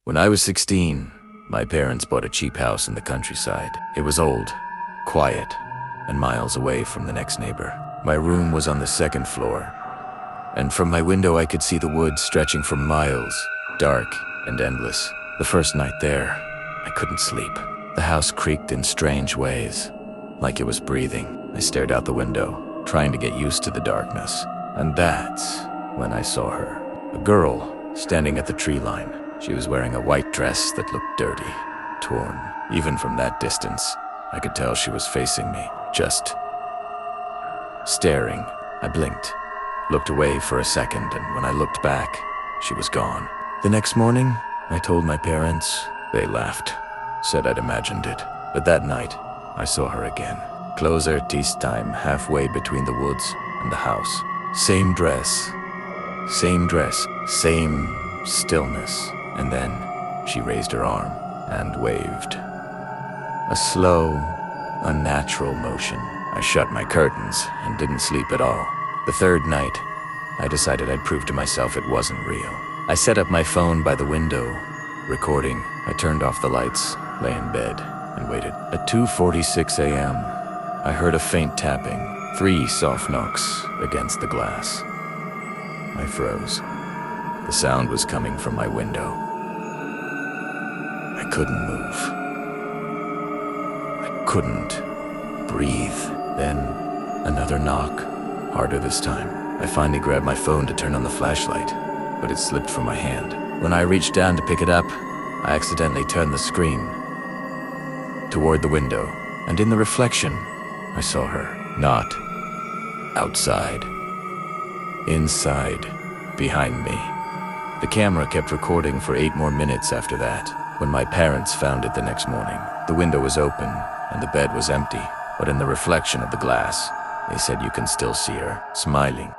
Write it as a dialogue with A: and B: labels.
A: When I was 16, my parents bought a cheap house in the countryside. It was old, quiet, and miles away from the next neighbor. My room was on the second floor, and from my window I could see the woods stretching for miles, dark and endless. The first night there, I couldn't sleep. The house creaked in strange ways, like it was breathing. I stared out the window, trying to get used to the darkness. And that's when I saw her. A girl standing at the tree line. She was wearing a white dress that looked dirty, torn. Even from that distance, I could tell she was facing me, just staring. I blinked, looked away for a second, and when I looked back, she was gone. The next morning, I told my parents. They laughed, said I'd imagined it. But that night, I saw her again. Closer this time, halfway between the woods and the house. Same dress, same stillness. And then she raised her arm and waved. A slow, unnatural motion. I shut my curtains and didn't sleep at all. The third night, I decided I'd prove to myself it wasn't real. I set up my phone by the window, recording. I turned off the lights, lay in bed, and waited. At 2:46 a.m., I heard a faint tapping, 3 soft knocks against the glass. I froze. The sound was coming from my window. I couldn't move. I couldn't breathe. Then, another knock, harder this time. I finally grabbed my phone to turn on the flashlight, but it slipped from my hand. When I reached down to pick it up, I accidentally turned the screen toward the window, and in the reflection, I saw her. Not outside. Inside, behind me. The camera kept recording for 8 more minutes after that. When my parents found it the next morning, the window was open and the bed was empty, but in the reflection of the glass, they said you can still see her, smiling.